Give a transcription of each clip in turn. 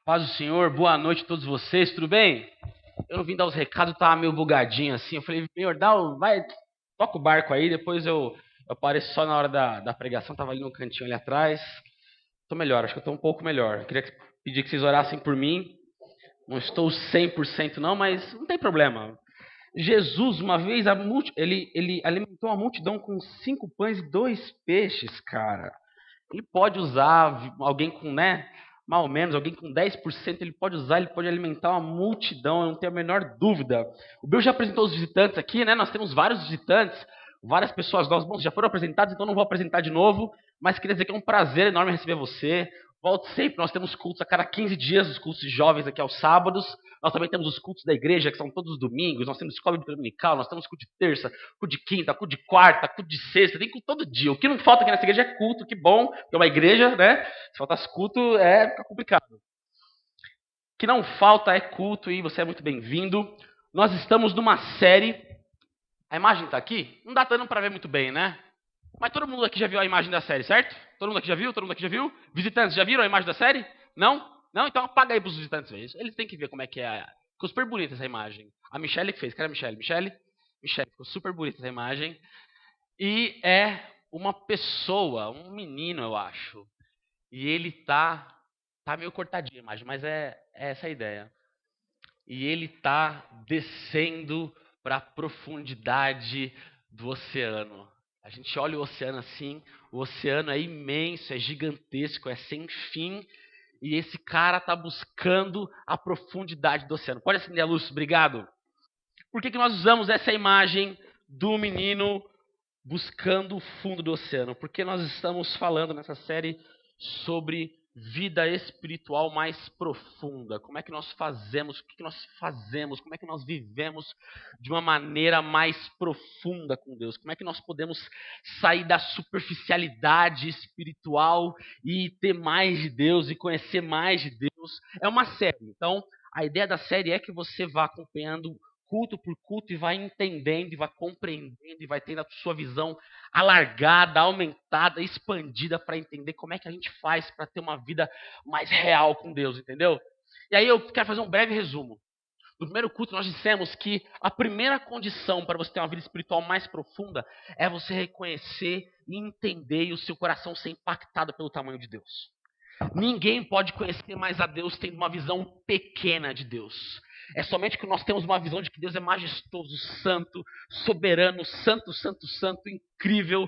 Paz do Senhor, boa noite a todos vocês, tudo bem? Eu não vim dar os recados, tava meio bugadinho assim. Eu falei, meu, vai, toca o barco aí, depois eu apareço só na hora da pregação, tava ali no cantinho ali atrás. Tô melhor, acho que eu tô um pouco melhor. Eu queria pedir que vocês orassem por mim. Não estou 100% não, mas não tem problema. Jesus, uma vez, ele alimentou uma multidão com 5 pães e 2 peixes, cara. Ele pode usar alguém com, né, mal menos, alguém com 10%, ele pode usar, ele pode alimentar uma multidão, eu não tenho a menor dúvida. O Bill já apresentou os visitantes aqui, né? Nós temos vários visitantes, várias pessoas novas, bom, já foram apresentados, então não vou apresentar de novo, mas queria dizer que é um prazer enorme receber você. Volte sempre, nós temos cultos a cada 15 dias, os cultos de jovens aqui aos sábados. Nós também temos os cultos da igreja, que são todos os domingos. Nós temos escola dominical, nós temos culto de terça, culto de quinta, culto de quarta, culto de sexta. Tem culto todo dia. O que não falta aqui nessa igreja é culto, que bom. Porque é uma igreja, né? Se faltasse culto, fica complicado. O que não falta é culto e você é muito bem-vindo. Nós estamos numa série. A imagem está aqui? Não dá dando para ver muito bem, né? Mas todo mundo aqui já viu a imagem da série, certo? Todo mundo aqui já viu? Todo mundo aqui já viu? Visitantes, já viram a imagem da série? Não? Não? Então apaga aí para os visitantes ver. Eles têm que ver como é que é. Ficou super bonita essa imagem. A Michelle que fez. Cadê a Michelle? Michelle, ficou super bonita essa imagem. E é uma pessoa, um menino, eu acho. E ele tá meio cortadinho a imagem, mas é essa a ideia. E ele tá descendo para a profundidade do oceano. A gente olha o oceano assim, o oceano é imenso, é gigantesco, é sem fim, e esse cara está buscando a profundidade do oceano. Pode acender a luz, obrigado. Por que nós usamos essa imagem do menino buscando o fundo do oceano? Porque nós estamos falando nessa série sobre vida espiritual mais profunda. Como é que nós fazemos, o que nós fazemos, como é que nós vivemos de uma maneira mais profunda com Deus. Como é que nós podemos sair da superficialidade espiritual e ter mais de Deus e conhecer mais de Deus. É uma série, então a ideia da série é que você vá acompanhando culto por culto e vai entendendo, e vai compreendendo, e vai tendo a sua visão alargada, aumentada, expandida para entender como é que a gente faz para ter uma vida mais real com Deus, entendeu? E aí eu quero fazer um breve resumo. No primeiro culto nós dissemos que a primeira condição para você ter uma vida espiritual mais profunda é você reconhecer e entender e o seu coração ser impactado pelo tamanho de Deus. Ninguém pode conhecer mais a Deus tendo uma visão pequena de Deus. É somente que nós temos uma visão de que Deus é majestoso, santo, soberano, santo, santo, santo, incrível,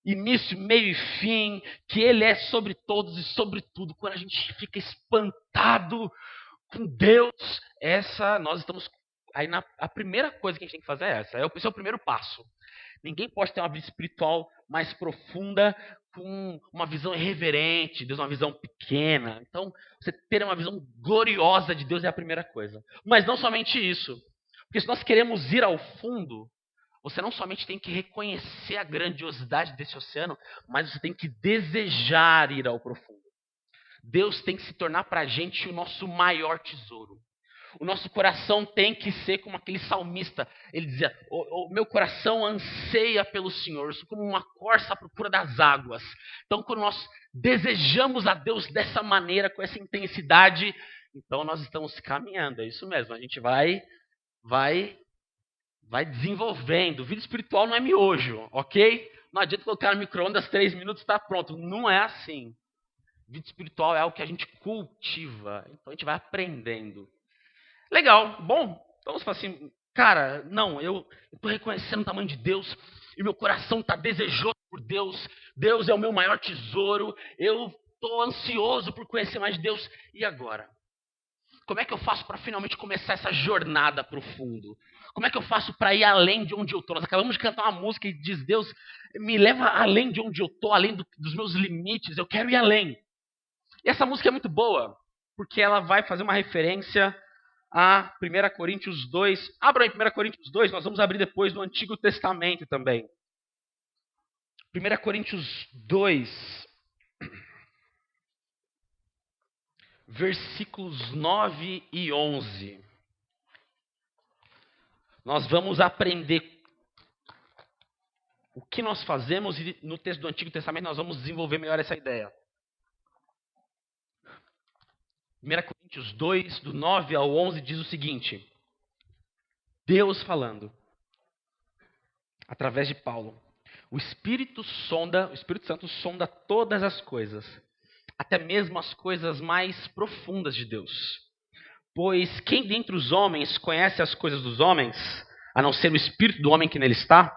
início, meio e fim, que Ele é sobre todos e sobre tudo. Quando a gente fica espantado com Deus, nós estamos aí a primeira coisa que a gente tem que fazer é essa. Esse é o primeiro passo. Ninguém pode ter uma vida espiritual mais profunda com uma visão irreverente, Deus uma visão pequena. Então, você ter uma visão gloriosa de Deus é a primeira coisa. Mas não somente isso. Porque se nós queremos ir ao fundo, você não somente tem que reconhecer a grandiosidade desse oceano, mas você tem que desejar ir ao profundo. Deus tem que se tornar para a gente o nosso maior tesouro. O nosso coração tem que ser como aquele salmista. Ele dizia, o meu coração anseia pelo Senhor. Eu sou como uma corça à procura das águas. Então, quando nós desejamos a Deus dessa maneira, com essa intensidade, então nós estamos caminhando. É isso mesmo. A gente vai desenvolvendo. Vida espiritual não é miojo, ok? Não adianta colocar no micro-ondas 3 minutos e está pronto. Não é assim. Vida espiritual é algo que a gente cultiva. Então, a gente vai aprendendo. Legal, bom. Então você fala assim, cara, não, eu estou reconhecendo o tamanho de Deus e meu coração está desejoso por Deus. Deus é o meu maior tesouro. Eu estou ansioso por conhecer mais de Deus. E agora? Como é que eu faço para finalmente começar essa jornada para o fundo? Como é que eu faço para ir além de onde eu estou? Nós acabamos de cantar uma música e diz, Deus, me leva além de onde eu estou, além dos meus limites. Eu quero ir além. E essa música é muito boa, porque ela vai fazer uma referência a 1 Coríntios 2. Abra aí 1 Coríntios 2, nós vamos abrir depois no Antigo Testamento também. 1 Coríntios 2, versículos 9 e 11. Nós vamos aprender o que nós fazemos e no texto do Antigo Testamento nós vamos desenvolver melhor essa ideia. 1 Coríntios 2, do 9 ao 11, diz o seguinte: Deus falando, através de Paulo, o Espírito Santo sonda todas as coisas, até mesmo as coisas mais profundas de Deus. Pois quem dentre os homens conhece as coisas dos homens, a não ser o Espírito do homem que nele está?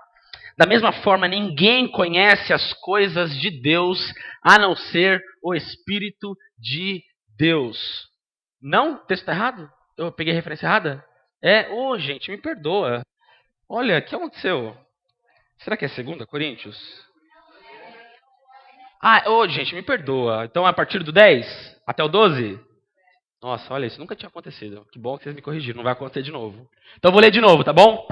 Da mesma forma, ninguém conhece as coisas de Deus, a não ser o Espírito de Deus. Não? O texto está errado? Eu peguei a referência errada? Gente, me perdoa. Olha, o que aconteceu? Será que é 2 Coríntios? Gente, me perdoa. Então, a partir do 10 até o 12? Nossa, olha, isso nunca tinha acontecido. Que bom que vocês me corrigiram, não vai acontecer de novo. Então, eu vou ler de novo, tá bom?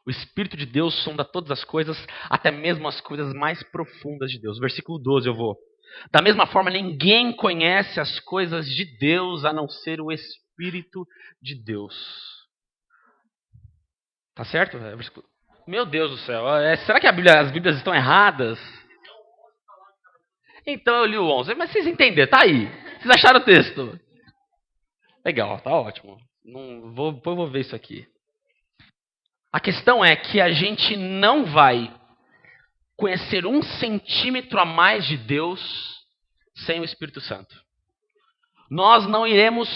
O Espírito de Deus sonda todas as coisas, até mesmo as coisas mais profundas de Deus. Versículo 12 eu vou. Da mesma forma, ninguém conhece as coisas de Deus, a não ser o Espírito de Deus. Tá certo? Meu Deus do céu. Será que as Bíblias estão erradas? Então eu li o 11. Mas vocês entenderam, tá aí. Vocês acharam o texto? Legal, tá ótimo. Depois eu vou ver isso aqui. A questão é que a gente não vai conhecer 1 centímetro a mais de Deus sem o Espírito Santo. Nós não iremos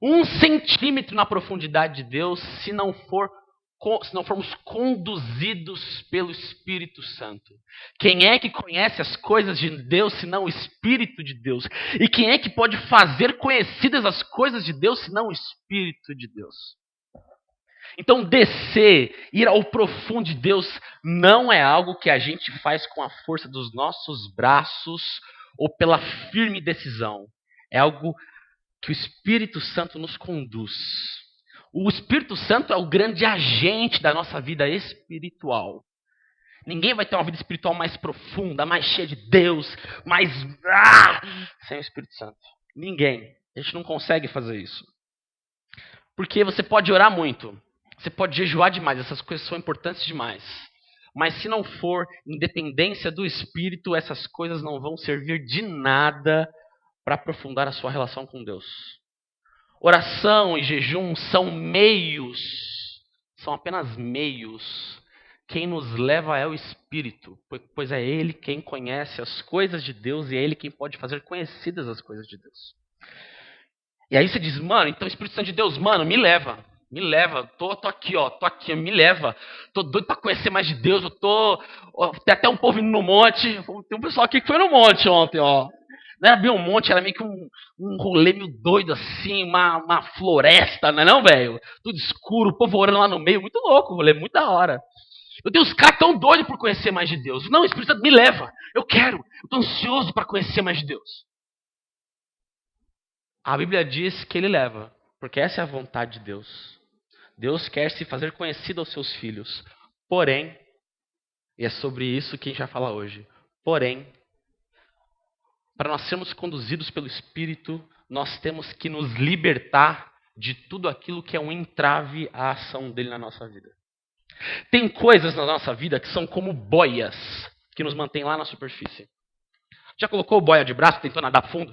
1 centímetro na profundidade de Deus se não formos conduzidos pelo Espírito Santo. Quem é que conhece as coisas de Deus senão o Espírito de Deus? E quem é que pode fazer conhecidas as coisas de Deus senão o Espírito de Deus? Então ir ao profundo de Deus não é algo que a gente faz com a força dos nossos braços ou pela firme decisão. É algo que o Espírito Santo nos conduz. O Espírito Santo é o grande agente da nossa vida espiritual. Ninguém vai ter uma vida espiritual mais profunda, mais cheia de Deus, sem o Espírito Santo. Ninguém. A gente não consegue fazer isso. Porque você pode orar muito, você pode jejuar demais, essas coisas são importantes demais. Mas se não for em dependência do Espírito, essas coisas não vão servir de nada para aprofundar a sua relação com Deus. Oração e jejum são meios, são apenas meios. Quem nos leva é o Espírito, pois é Ele quem conhece as coisas de Deus e é Ele quem pode fazer conhecidas as coisas de Deus. E aí você diz, mano, então o Espírito Santo de Deus, mano, me leva, tô aqui, me leva. Tô doido para conhecer mais de Deus, tem até um povo indo no monte, tem um pessoal aqui que foi no monte ontem, ó. Não era bem um monte, era meio que um rolê meio doido assim, uma floresta, não é não, velho? Tudo escuro, o povo orando lá no meio, muito louco, rolê muito da hora. Eu tenho os caras tão doidos por conhecer mais de Deus. Não, o Espírito Santo me leva, eu tô ansioso para conhecer mais de Deus. A Bíblia diz que Ele leva, porque essa é a vontade de Deus. Deus quer se fazer conhecido aos seus filhos. Porém, e é sobre isso que a gente vai falar hoje, porém, para nós sermos conduzidos pelo Espírito, nós temos que nos libertar de tudo aquilo que é um entrave à ação dele na nossa vida. Tem coisas na nossa vida que são como boias, que nos mantêm lá na superfície. Já colocou boia de braço, tentou nadar fundo?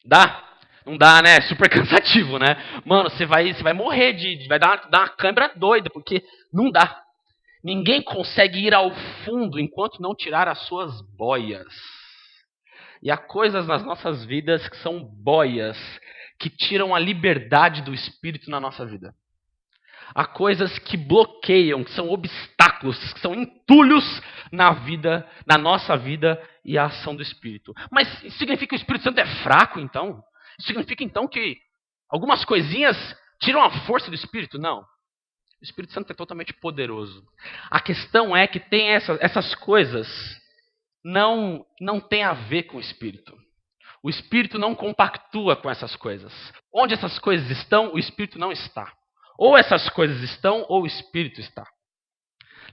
Dá? Não dá, né? Super cansativo, né? Mano, você vai morrer, vai dar uma câimbra doida, porque não dá. Ninguém consegue ir ao fundo enquanto não tirar as suas boias. E há coisas nas nossas vidas que são boias, que tiram a liberdade do Espírito na nossa vida. Há coisas que bloqueiam, que são obstáculos, que são entulhos na nossa vida e a ação do Espírito. Mas isso significa que o Espírito Santo é fraco, então? Isso significa, então, que algumas coisinhas tiram a força do Espírito? Não. O Espírito Santo é totalmente poderoso. A questão é que tem essas coisas não tem a ver com o Espírito. O Espírito não compactua com essas coisas. Onde essas coisas estão, o Espírito não está. Ou essas coisas estão, ou o Espírito está.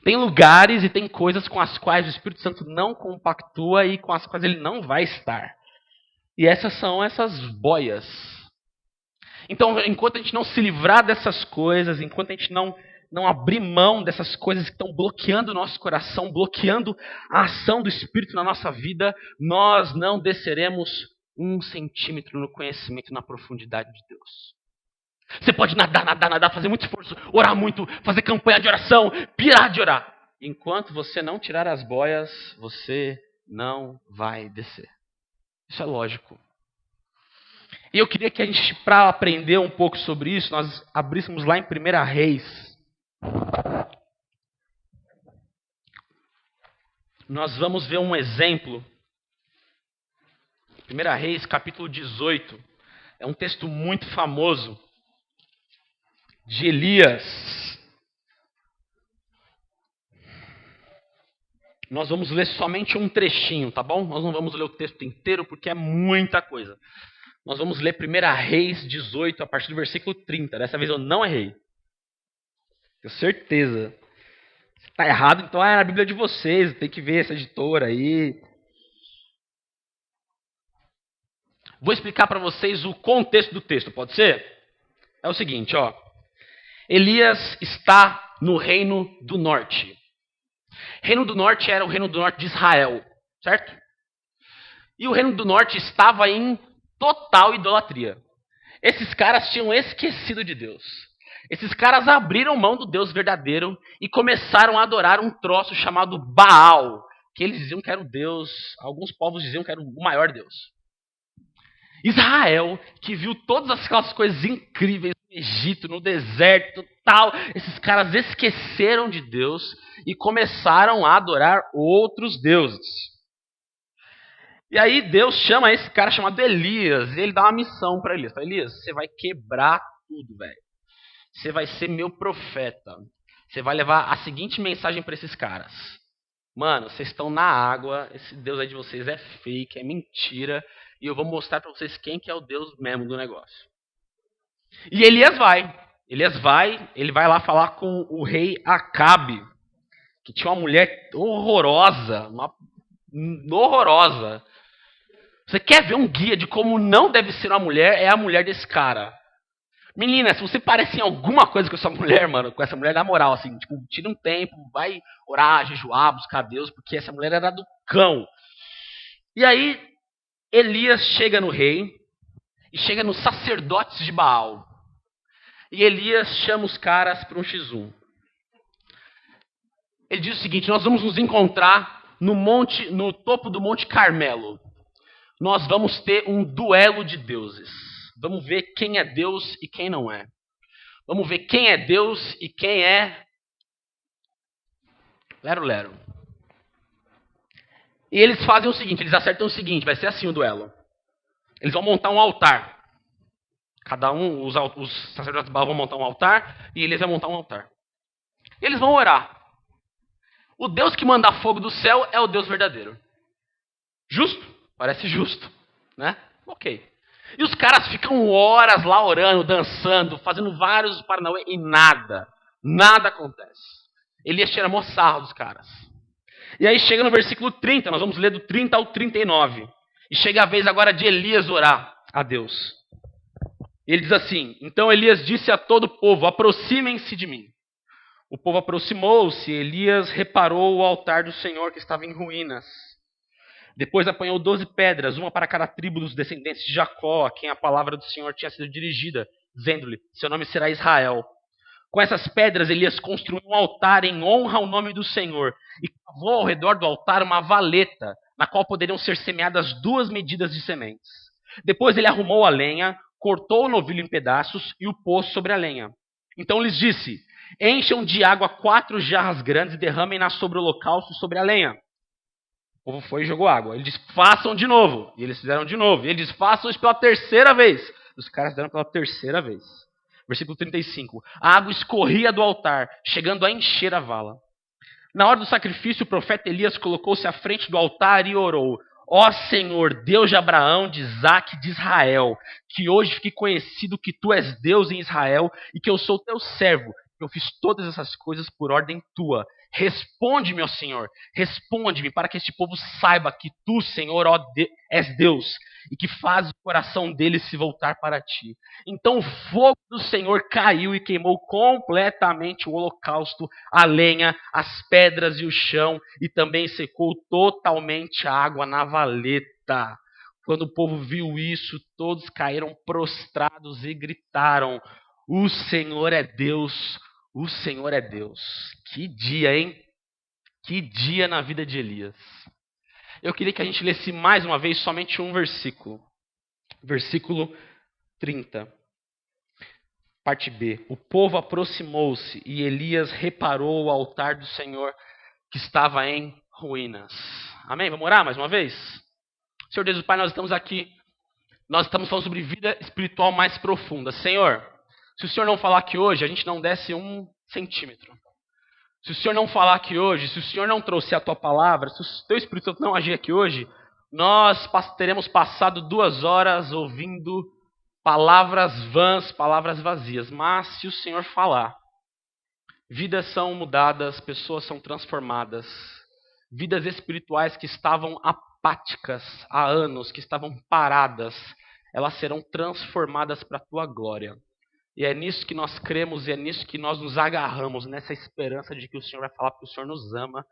Tem lugares e tem coisas com as quais o Espírito Santo não compactua e com as quais ele não vai estar. E essas são essas boias. Então, enquanto a gente não se livrar dessas coisas, enquanto a gente não abrir mão dessas coisas que estão bloqueando o nosso coração, bloqueando a ação do Espírito na nossa vida, nós não desceremos 1 centímetro no conhecimento e na profundidade de Deus. Você pode nadar, fazer muito esforço, orar muito, fazer campanha de oração, pirar de orar. Enquanto você não tirar as boias, você não vai descer. Isso é lógico. E eu queria que a gente, para aprender um pouco sobre isso, nós abríssemos lá em 1 Reis. Nós vamos ver um exemplo. 1 Reis, capítulo 18. É um texto muito famoso de Elias. Nós vamos ler somente um trechinho, tá bom? Nós não vamos ler o texto inteiro porque é muita coisa. Nós vamos ler 1 Reis 18, a partir do versículo 30. Dessa vez eu não errei. Tenho certeza. Se está errado, então é na Bíblia de vocês. Tem que ver essa editora aí. Vou explicar para vocês o contexto do texto, pode ser? É o seguinte, ó. Elias está no Reino do Norte. Reino do Norte era o Reino do Norte de Israel, certo? E o Reino do Norte estava em total idolatria. Esses caras tinham esquecido de Deus. Esses caras abriram mão do Deus verdadeiro e começaram a adorar um troço chamado Baal, que eles diziam que era o Deus, alguns povos diziam que era o maior Deus. Israel, que viu todas aquelas coisas incríveis no Egito, no deserto, tal, esses caras esqueceram de Deus e começaram a adorar outros deuses. E aí Deus chama esse cara chamado Elias, e ele dá uma missão para Elias. Fala, Elias, você vai quebrar tudo, velho. Você vai ser meu profeta. Você vai levar a seguinte mensagem para esses caras. Mano, vocês estão na água, esse Deus aí de vocês é fake, é mentira, e eu vou mostrar para vocês quem que é o Deus mesmo do negócio. E Elias vai, ele vai lá falar com o rei Acabe, que tinha uma mulher horrorosa, horrorosa. Você quer ver um guia de como não deve ser uma mulher? É a mulher desse cara. Menina, se você parece em alguma coisa com essa mulher, mano, com essa mulher na moral, assim, tipo, tira um tempo, vai orar, jejuar, buscar Deus, porque essa mulher era do cão. E aí, Elias chega no rei e chega nos sacerdotes de Baal. E Elias chama os caras para um X1. Ele diz o seguinte: nós vamos nos encontrar no topo do Monte Carmelo. Nós vamos ter um duelo de deuses. Vamos ver quem é Deus e quem não é. Vamos ver quem é Deus e quem é lero-lero. E eles fazem o seguinte, eles acertam o seguinte, vai ser assim o duelo. Eles vão montar um altar. Cada um, os sacerdotes de Baal vão montar um altar e eles vão montar um altar. E eles vão orar. O Deus que manda fogo do céu é o Deus verdadeiro. Justo? Parece justo, né? Ok. E os caras ficam horas lá orando, dançando, fazendo vários paranauê e nada acontece. Elias tira mó sarro dos caras. E aí chega no versículo 30, nós vamos ler do 30 ao 39. E chega a vez agora de Elias orar a Deus. Ele diz assim: então Elias disse a todo o povo, aproximem-se de mim. O povo aproximou-se, Elias reparou o altar do Senhor que estava em ruínas. Depois apanhou 12 pedras, uma para cada tribo dos descendentes de Jacó, a quem a palavra do Senhor tinha sido dirigida, dizendo-lhe, seu nome será Israel. Com essas pedras, Elias construiu um altar em honra ao nome do Senhor e cavou ao redor do altar uma valeta, na qual poderiam ser semeadas 2 medidas de sementes. Depois ele arrumou a lenha, cortou o novilho em pedaços e o pôs sobre a lenha. Então lhes disse, encham de água 4 jarras grandes e derramem-na sobre o holocausto e sobre a lenha. O povo foi e jogou água. Ele disse, façam de novo. E eles fizeram de novo. E ele disse, façam isso pela 3ª vez. Os caras fizeram pela 3ª vez. Versículo 35. A água escorria do altar, chegando a encher a vala. Na hora do sacrifício, o profeta Elias colocou-se à frente do altar e orou. Ó Senhor, Deus de Abraão, de Isaque e de Israel, que hoje fique conhecido que tu és Deus em Israel e que eu sou teu servo. Eu fiz todas essas coisas por ordem tua. Responde-me, ó Senhor, responde-me para que este povo saiba que tu, Senhor, és Deus e que faz o coração deles se voltar para ti. Então o fogo do Senhor caiu e queimou completamente o holocausto, a lenha, as pedras e o chão e também secou totalmente a água na valeta. Quando o povo viu isso, todos caíram prostrados e gritaram: o Senhor é Deus, o Senhor é Deus. Que dia, hein? Que dia na vida de Elias. Eu queria que a gente lesse mais uma vez somente um versículo. Versículo 30. Parte B. O povo aproximou-se e Elias reparou o altar do Senhor que estava em ruínas. Amém? Vamos orar mais uma vez? Senhor Deus, Pai, nós estamos aqui. Nós estamos falando sobre vida espiritual mais profunda. Senhor, se o Senhor não falar aqui hoje, a gente não desce 1 centímetro. Se o Senhor não falar aqui hoje, se o Senhor não trouxer a Tua palavra, se o Teu Espírito Santo não agir aqui hoje, nós teremos passado 2 horas ouvindo palavras vãs, palavras vazias. Mas se o Senhor falar, vidas são mudadas, pessoas são transformadas. Vidas espirituais que estavam apáticas há anos, que estavam paradas, elas serão transformadas para a Tua glória. E é nisso que nós cremos e é nisso que nós nos agarramos, nessa esperança de que o Senhor vai falar porque o Senhor nos ama.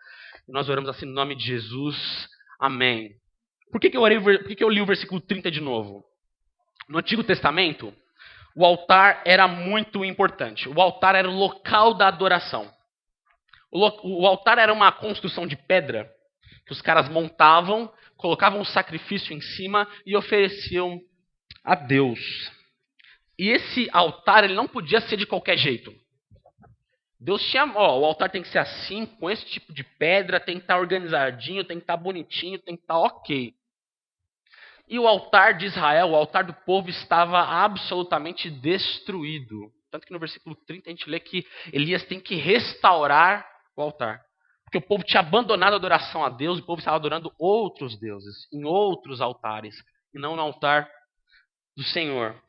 E nós oramos assim no nome de Jesus. Amém. Por que eu li o versículo 30 de novo? No Antigo Testamento, o altar era muito importante. O altar era o local da adoração. O altar era uma construção de pedra que os caras montavam, colocavam um sacrifício em cima e ofereciam a Deus. E esse altar ele não podia ser de qualquer jeito. Deus tinha, o altar tem que ser assim, com esse tipo de pedra, tem que estar organizadinho, tem que estar bonitinho, tem que estar ok. E o altar de Israel, o altar do povo, estava absolutamente destruído. Tanto que no versículo 30 a gente lê que Elias tem que restaurar o altar. Porque o povo tinha abandonado a adoração a Deus, o povo estava adorando outros deuses, em outros altares, e não no altar do Senhor.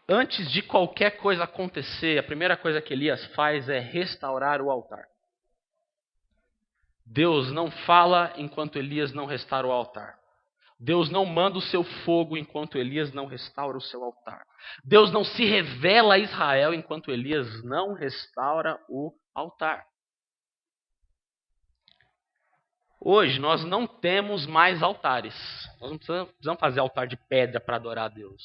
Antes de qualquer coisa acontecer, a primeira coisa que Elias faz é restaurar o altar. Deus não fala enquanto Elias não restaura o altar. Deus não manda o seu fogo enquanto Elias não restaura o seu altar. Deus não se revela a Israel enquanto Elias não restaura o altar. Hoje nós não temos mais altares. Nós não precisamos fazer altar de pedra para adorar a Deus.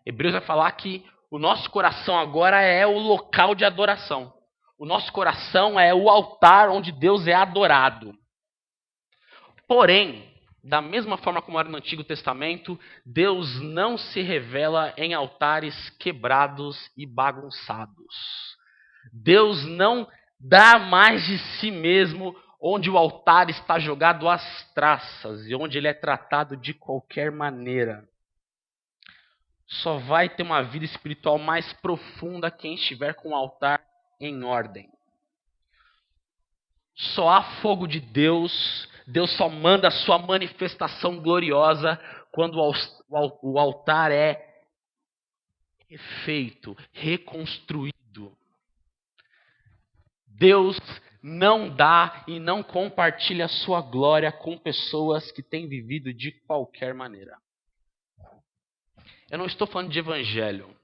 Hebreus vai falar que o nosso coração agora é o local de adoração. O nosso coração é o altar onde Deus é adorado. Porém, da mesma forma como era no Antigo Testamento, Deus não se revela em altares quebrados e bagunçados. Deus não dá mais de si mesmo onde o altar está jogado às traças e onde ele é tratado de qualquer maneira. Só vai ter uma vida espiritual mais profunda quem estiver com o altar em ordem. Só há fogo de Deus. Deus só manda a sua manifestação gloriosa quando o altar é refeito, reconstruído. Deus não dá e não compartilha a sua glória com pessoas que têm vivido de qualquer maneira. Eu não estou falando de evangelho.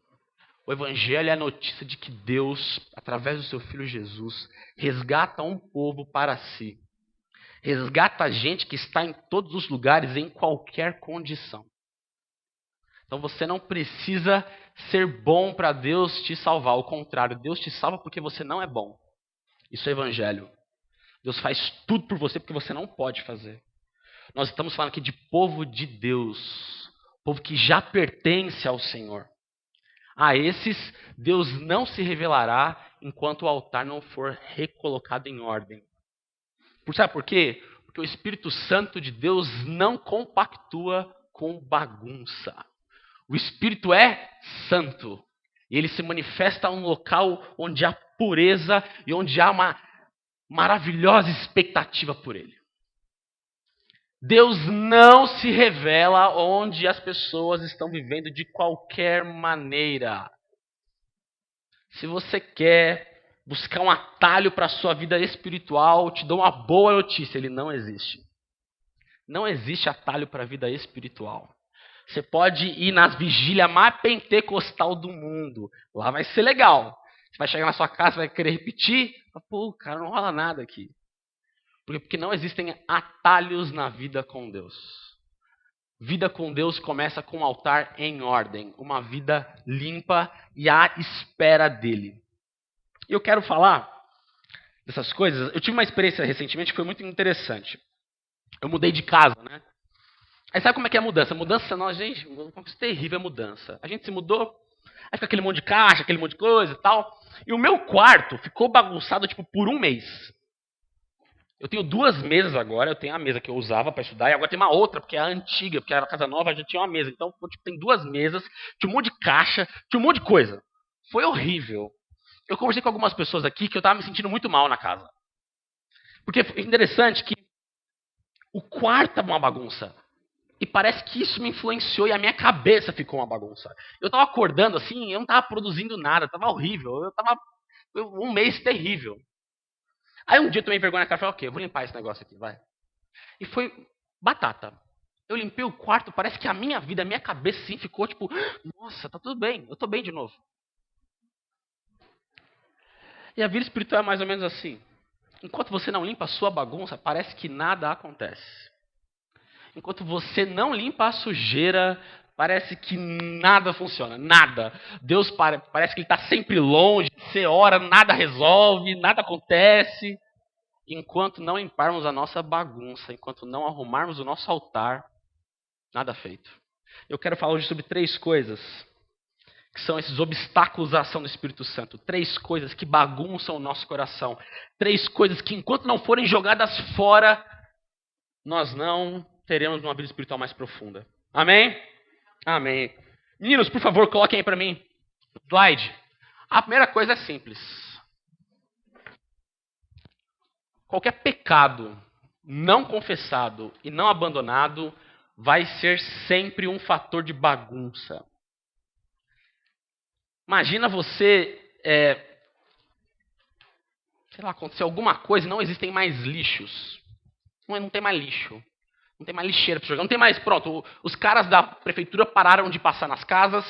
O evangelho é a notícia de que Deus, através do seu Filho Jesus, resgata um povo para si. Resgata a gente que está em todos os lugares, em qualquer condição. Então você não precisa ser bom para Deus te salvar. Ao contrário, Deus te salva porque você não é bom. Isso é evangelho. Deus faz tudo por você porque você não pode fazer. Nós estamos falando aqui de povo de Deus. Povo que já pertence ao Senhor. A esses, Deus não se revelará enquanto o altar não for recolocado em ordem. Sabe por quê? Porque o Espírito Santo de Deus não compactua com bagunça. O Espírito é santo. E ele se manifesta em um local onde há pureza e onde há uma maravilhosa expectativa por ele. Deus não se revela onde as pessoas estão vivendo de qualquer maneira. Se você quer buscar um atalho para a sua vida espiritual, te dou uma boa notícia, ele não existe. Não existe atalho para a vida espiritual. Você pode ir nas vigílias mais pentecostal do mundo. Lá vai ser legal. Você vai chegar na sua casa, vai querer repetir. Pô, cara, não rola nada aqui. Porque não existem atalhos na vida com Deus. Vida com Deus começa com um altar em ordem, uma vida limpa e à espera dele. E eu quero falar dessas coisas. Eu tive uma experiência recentemente que foi muito interessante. Eu mudei de casa, né? Aí sabe como é que é a mudança? Mudança, nós, gente, uma coisa terrível é mudança. A gente se mudou, aí fica aquele monte de caixa, aquele monte de coisa e tal. E o meu quarto ficou bagunçado, tipo, por um mês. Eu tenho 2 mesas agora, eu tenho a mesa que eu usava para estudar, e agora tem uma outra, porque é a antiga, porque era a casa nova, a gente tinha uma mesa. Então, tipo, tem 2 mesas, tinha um monte de caixa, tinha um monte de coisa. Foi horrível. Eu conversei com algumas pessoas aqui que eu tava me sentindo muito mal na casa. Porque é interessante que o quarto estava uma bagunça. E parece que isso me influenciou e a minha cabeça ficou uma bagunça. Eu tava acordando assim, eu não tava produzindo nada, tava horrível. Um mês terrível. Aí um dia eu tomei vergonha na cara e falei, ok, eu vou limpar esse negócio aqui, vai. E foi batata. Eu limpei o quarto, parece que a minha vida, a minha cabeça sim ficou tipo, nossa, tá tudo bem, eu tô bem de novo. E a vida espiritual é mais ou menos assim. Enquanto você não limpa a sua bagunça, parece que nada acontece. Enquanto você não limpa a sujeira, parece que nada funciona, nada. Deus parece que Ele está sempre longe, você ora, nada resolve, nada acontece. Enquanto não limparmos a nossa bagunça, enquanto não arrumarmos o nosso altar, nada feito. Eu quero falar hoje sobre 3 coisas, que são esses obstáculos à ação do Espírito Santo. 3 coisas que bagunçam o nosso coração. 3 coisas que enquanto não forem jogadas fora, nós não teremos uma vida espiritual mais profunda. Amém? Amém. Meninos, por favor, coloquem aí para mim. Slide. A primeira coisa é simples. Qualquer pecado não confessado e não abandonado vai ser sempre um fator de bagunça. Imagina você, sei lá, acontecer alguma coisa e não existem mais lixos. Não tem mais lixo. Não tem mais lixeira para jogar. Não tem mais, pronto, os caras da prefeitura pararam de passar nas casas,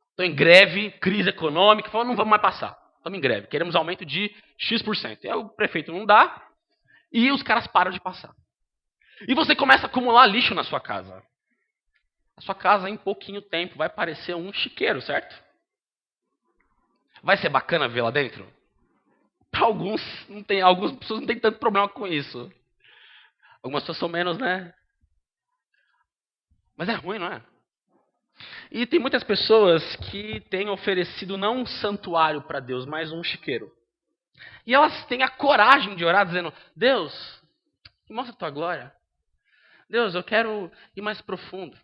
estão em greve, crise econômica, falaram, não vamos mais passar. Estamos em greve, queremos aumento de X%. E aí o prefeito não dá e os caras param de passar. E você começa a acumular lixo na sua casa. A sua casa, em pouquinho tempo, vai parecer um chiqueiro, certo? Vai ser bacana ver lá dentro? Para algumas pessoas não tem tanto problema com isso. Algumas pessoas são menos, né? Mas é ruim, não é? E tem muitas pessoas que têm oferecido não um santuário para Deus, mas um chiqueiro. E elas têm a coragem de orar dizendo, Deus, mostra a tua glória. Deus, eu quero ir mais profundo.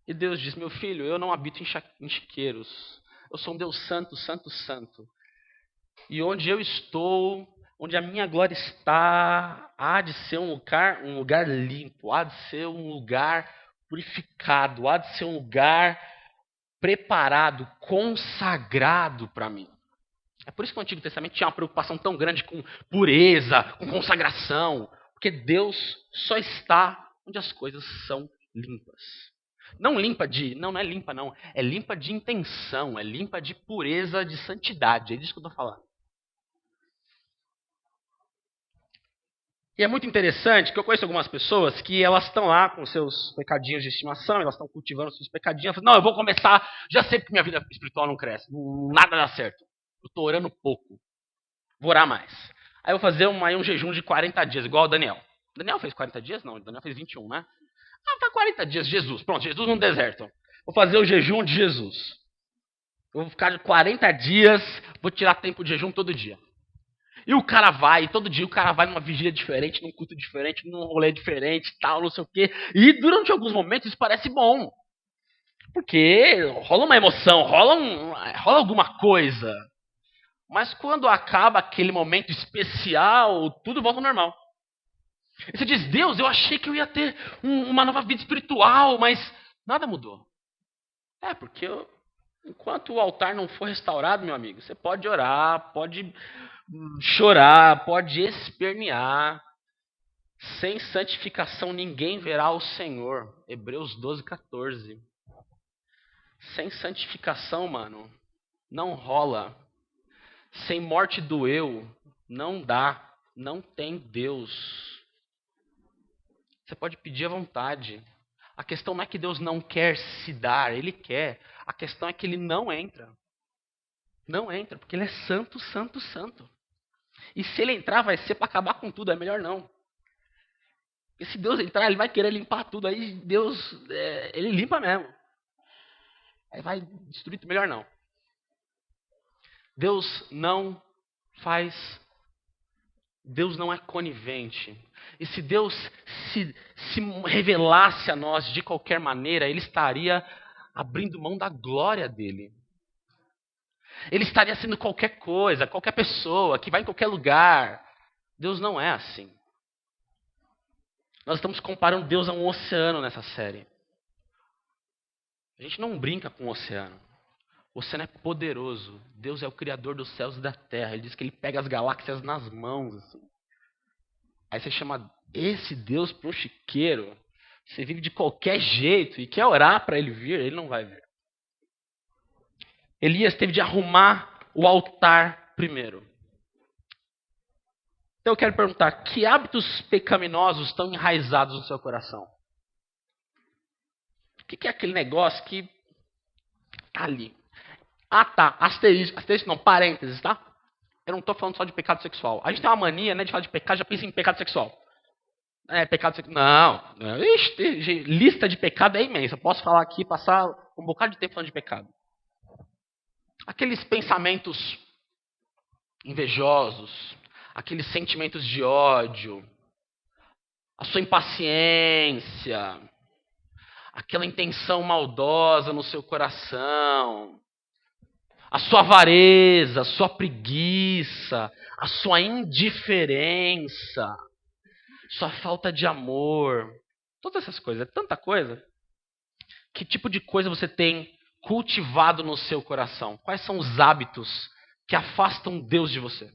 E Deus diz, meu filho, eu não habito em chiqueiros. Eu sou um Deus santo, santo, santo. E onde eu estou, onde a minha glória está, há de ser um lugar limpo, há de ser um lugar purificado, há de ser um lugar preparado, consagrado para mim. É por isso que o Antigo Testamento tinha uma preocupação tão grande com pureza, com consagração, porque Deus só está onde as coisas são limpas. Não limpa de, não é limpa não, é limpa de intenção, é limpa de pureza, de santidade, é disso que eu estou falando. E é muito interessante que eu conheço algumas pessoas que elas estão lá com seus pecadinhos de estimação, elas estão cultivando seus pecadinhos. Elas falam, não, eu vou começar, já sei que minha vida espiritual não cresce, nada dá certo. Eu estou orando pouco, vou orar mais. Aí eu vou fazer um jejum de 40 dias, igual o Daniel. O Daniel fez 40 dias? Não, o Daniel fez 21, né? Ah, tá 40 dias, Jesus. Pronto, Jesus no deserto. Vou fazer o jejum de Jesus. Eu vou ficar 40 dias, vou tirar tempo de jejum todo dia. E o cara vai, todo dia o cara vai numa vigília diferente, num culto diferente, num rolê diferente, tal, não sei o quê. E durante alguns momentos isso parece bom. Porque rola uma emoção, rola alguma coisa. Mas quando acaba aquele momento especial, tudo volta ao normal. E você diz, Deus, eu achei que eu ia ter uma nova vida espiritual, mas nada mudou. Porque enquanto o altar não for restaurado, meu amigo, você pode orar, pode chorar, pode espernear. Sem santificação ninguém verá o Senhor. Hebreus 12:14. Sem santificação, mano, não rola. Sem morte do eu, não dá. Não tem Deus. Você pode pedir à vontade. A questão não é que Deus não quer se dar, Ele quer. A questão é que Ele não entra. Não entra, porque Ele é santo, santo, santo. E se Ele entrar, vai ser para acabar com tudo, é melhor não. E se Deus entrar, Ele vai querer limpar tudo. Aí Deus, Ele limpa mesmo. Aí vai destruir tudo, melhor não. Deus não é conivente. E se Deus se revelasse a nós de qualquer maneira, Ele estaria abrindo mão da glória dEle. Ele estaria sendo qualquer coisa, qualquer pessoa, que vai em qualquer lugar. Deus não é assim. Nós estamos comparando Deus a um oceano nessa série. A gente não brinca com o oceano. O oceano é poderoso. Deus é o criador dos céus e da terra. Ele diz que Ele pega as galáxias nas mãos. Assim. Aí você chama esse Deus para um chiqueiro. Você vive de qualquer jeito e quer orar para Ele vir, Ele não vai vir. Elias teve de arrumar o altar primeiro. Então eu quero perguntar, que hábitos pecaminosos estão enraizados no seu coração? O que é aquele negócio que está ali? Ah, tá. Asterisco não, parênteses, tá? Eu não estou falando só de pecado sexual. A gente tem uma mania, né, de falar de pecado, já pensa em pecado sexual. Pecado sexual. Não. Ixi, lista de pecado é imensa. Eu posso falar aqui, passar um bocado de tempo falando de pecado. Aqueles pensamentos invejosos, aqueles sentimentos de ódio, a sua impaciência, aquela intenção maldosa no seu coração, a sua avareza, a sua preguiça, a sua indiferença, sua falta de amor, todas essas coisas, é tanta coisa. Que tipo de coisa você tem cultivado no seu coração? Quais são os hábitos que afastam Deus de você?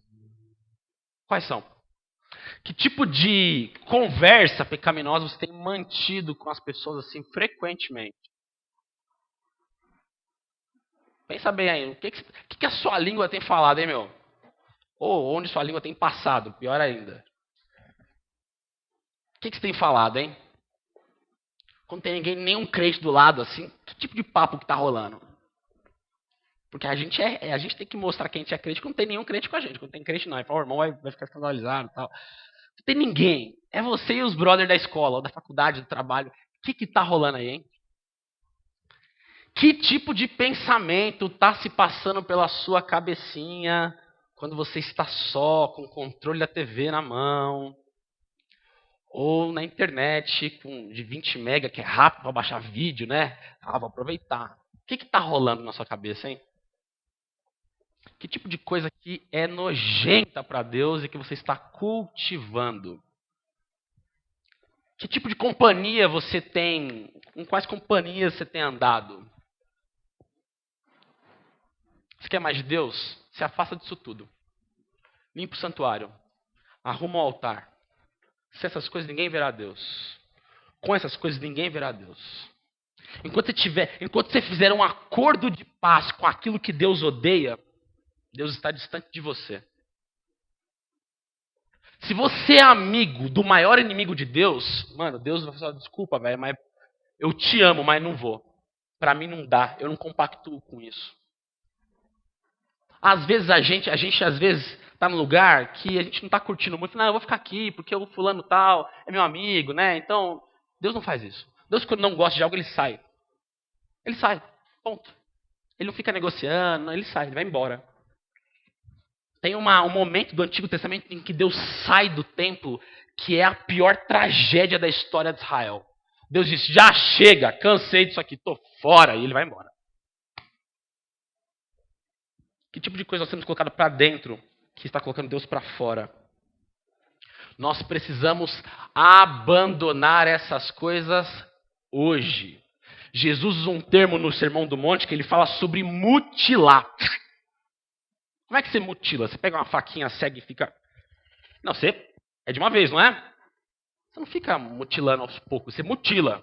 Quais são? Que tipo de conversa pecaminosa você tem mantido com as pessoas assim frequentemente? Pensa bem aí, o que a sua língua tem falado, hein, meu? Ou onde sua língua tem passado, pior ainda. O que você tem falado, hein? Quando tem ninguém, nenhum crente do lado, assim, que tipo de papo que tá rolando? Porque a gente tem que mostrar que a gente é crente quando não tem nenhum crente com a gente. Quando tem crente, não. Aí fala, o irmão vai ficar escandalizado e tal. Não tem ninguém. É você e os brothers da escola, ou da faculdade, do trabalho. O que tá rolando aí, hein? Que tipo de pensamento tá se passando pela sua cabecinha quando você está só, com o controle da TV na mão? Ou na internet, de 20 mega, que é rápido para baixar vídeo, né? Vou aproveitar. O que tá rolando na sua cabeça, hein? Que tipo de coisa que é nojenta para Deus e que você está cultivando? Que tipo de companhia você tem? Com quais companhias você tem andado? Você quer mais de Deus? Se afasta disso tudo. Limpa o santuário. Arruma o altar. Se essas coisas, ninguém verá Deus. Com essas coisas, ninguém verá Deus. Enquanto você fizer um acordo de paz com aquilo que Deus odeia, Deus está distante de você. Se você é amigo do maior inimigo de Deus, mano, Deus vai falar, desculpa, velho, mas eu te amo, mas não vou. Pra mim não dá, eu não compactuo com isso. Às vezes a gente às vezes tá num lugar que a gente não tá curtindo muito. Não, eu vou ficar aqui porque o fulano tal é meu amigo, né? Então, Deus não faz isso. Deus, quando não gosta de algo, ele sai. Ele sai, ponto. Ele não fica negociando, não, ele sai, ele vai embora. Tem um momento do Antigo Testamento em que Deus sai do templo, que é a pior tragédia da história de Israel. Deus diz, já chega, cansei disso aqui, tô fora, e ele vai embora. Que tipo de coisa nós temos colocado para dentro que está colocando Deus para fora? Nós precisamos abandonar essas coisas hoje. Jesus usa um termo no Sermão do Monte que ele fala sobre mutilar. Como é que você mutila? Você pega uma faquinha cega e fica... Não, você é de uma vez, não é? Você não fica mutilando aos poucos, você mutila.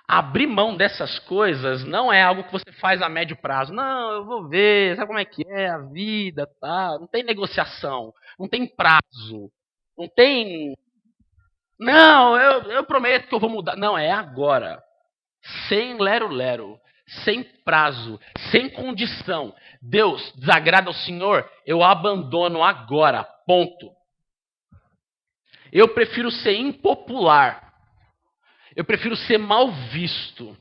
Abrir mão dessas coisas não é algo que você faz a médio prazo. Não, eu vou ver, sabe como é que é a vida, tá? Não tem negociação, não tem prazo, não tem Não, eu prometo que eu vou mudar. Não, é agora. Sem lero-lero. Sem prazo. Sem condição. Deus, desagrada ao Senhor, eu abandono agora. Ponto. Eu prefiro ser impopular. Eu prefiro ser mal visto.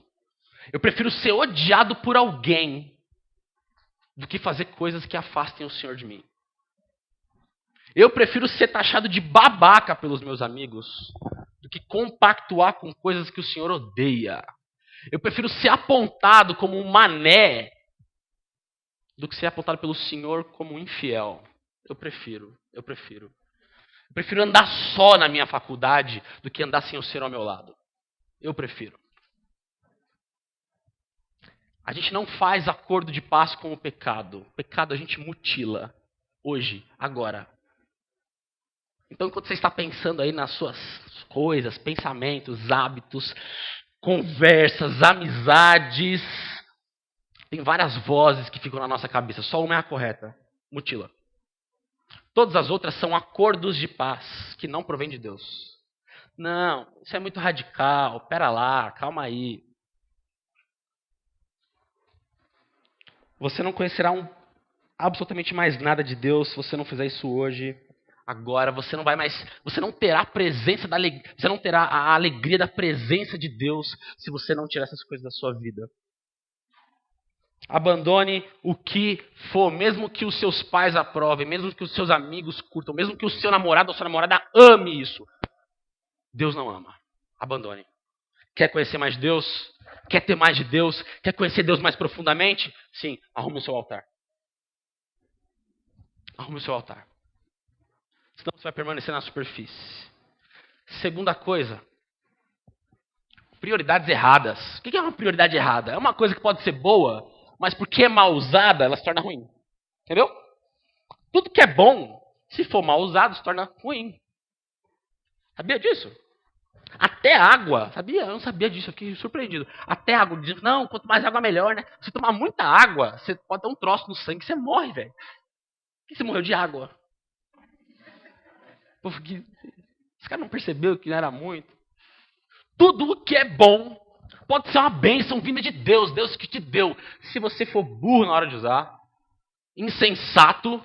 Eu prefiro ser odiado por alguém do que fazer coisas que afastem o Senhor de mim. Eu prefiro ser taxado de babaca pelos meus amigos do que compactuar com coisas que o Senhor odeia. Eu prefiro ser apontado como um mané do que ser apontado pelo Senhor como um infiel. Eu prefiro. Eu prefiro andar só na minha faculdade do que andar sem o Senhor ao meu lado. Eu prefiro. A gente não faz acordo de paz com o pecado. O pecado a gente mutila. Hoje, agora. Então, enquanto você está pensando aí nas suas coisas, pensamentos, hábitos, conversas, amizades, tem várias vozes que ficam na nossa cabeça. Só uma é a correta. Mutila. Todas as outras são acordos de paz que não provém de Deus. Não, isso é muito radical. Pera lá, calma aí. Você não conhecerá absolutamente mais nada de Deus se você não fizer isso hoje. Agora você não vai mais, você não terá a presença da você não terá a alegria da presença de Deus se você não tirar essas coisas da sua vida. Abandone o que for, mesmo que os seus pais aprovem, mesmo que os seus amigos curtam, mesmo que o seu namorado ou sua namorada ame isso. Deus não ama. Abandone. Quer conhecer mais de Deus? Quer ter mais de Deus? Quer conhecer Deus mais profundamente? Sim, arrume o seu altar. Arrume o seu altar. Senão você vai permanecer na superfície. Segunda coisa, prioridades erradas. O que é uma prioridade errada? É uma coisa que pode ser boa, mas porque é mal usada, ela se torna ruim. Entendeu? Tudo que é bom, se for mal usado, se torna ruim. Sabia disso? Até água, sabia? Eu não sabia disso, eu fiquei surpreendido. Até água, diz, não, quanto mais água melhor, né? Se tomar muita água, você pode ter um troço no sangue, você morre, velho. Por que você morreu de água? Esse cara não percebeu que não era muito. Tudo o que é bom pode ser uma bênção vinda de Deus, Deus que te deu. Se você for burro na hora de usar, insensato,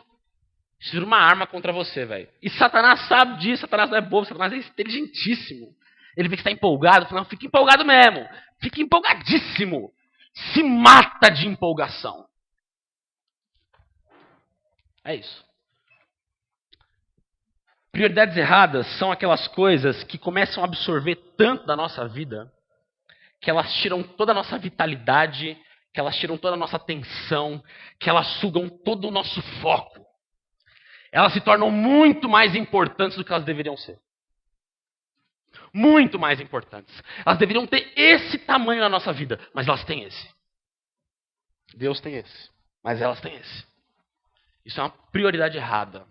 isso vira uma arma contra você, velho. E Satanás sabe disso, Satanás não é bobo, Satanás é inteligentíssimo. Ele vê que está empolgado, fala, não, fica empolgado mesmo. Fica empolgadíssimo. Se mata de empolgação. É isso. Prioridades erradas são aquelas coisas que começam a absorver tanto da nossa vida que elas tiram toda a nossa vitalidade, que elas tiram toda a nossa atenção, que elas sugam todo o nosso foco. Elas se tornam muito mais importantes do que elas deveriam ser. Muito mais importantes. Elas deveriam ter esse tamanho na nossa vida, mas elas têm esse. Deus tem esse, mas elas têm esse. Isso é uma prioridade errada.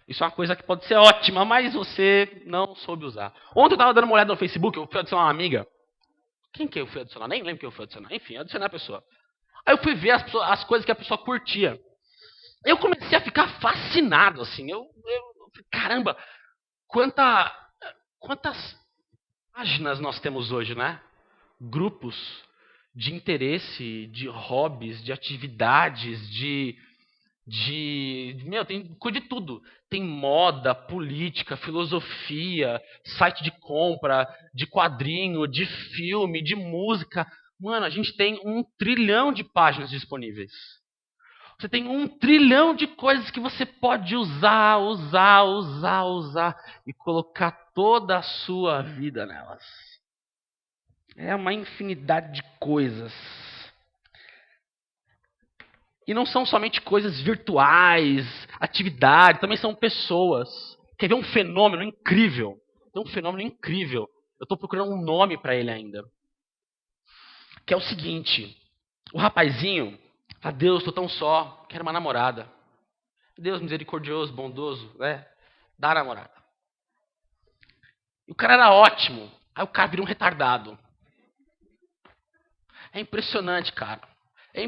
Isso é uma coisa que pode ser ótima, mas você não soube usar. Ontem eu estava dando uma olhada no Facebook, eu fui adicionar uma amiga. Quem que eu fui adicionar? Nem lembro quem eu fui adicionar. Enfim, adicionar a pessoa. Aí eu fui ver as coisas que a pessoa curtia. Eu comecei a ficar fascinado, assim. Caramba, quantas páginas nós temos hoje, né? Grupos de interesse, de hobbies, de atividades, tem coisa de tudo. Tem moda, política, filosofia, site de compra, de quadrinho, de filme, de música. Mano, a gente tem 1 trilhão de páginas disponíveis. Você tem 1 trilhão de coisas que você pode usar e colocar toda a sua vida nelas. É uma infinidade de coisas. E não são somente coisas virtuais, atividades, também são pessoas. Quer ver um fenômeno incrível? Tem um fenômeno incrível. Eu estou procurando um nome para ele ainda. Que é o seguinte. O rapazinho fala, Deus, estou tão só, quero uma namorada. Deus misericordioso, bondoso, né? Dá a namorada. E o cara era ótimo. Aí o cara vira um retardado. É impressionante, cara. É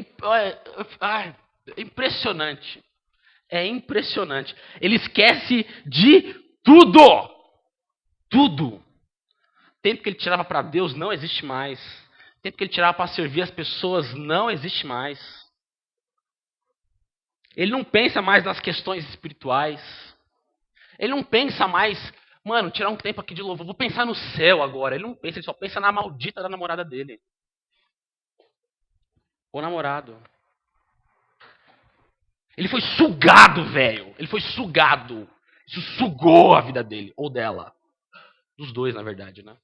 impressionante. É impressionante. Ele esquece de tudo. tudo. O tempo que ele tirava para Deus não existe mais. O tempo que ele tirava para servir as pessoas não existe mais. Ele não pensa mais nas questões espirituais. Ele não pensa mais, mano, tirar um tempo aqui de louvor, vou pensar no céu agora. Ele não pensa, ele só pensa na maldita da namorada dele. Ou namorado. Ele foi sugado, velho. Ele foi sugado. Isso sugou a vida dele, ou dela. Dos dois, na verdade, né?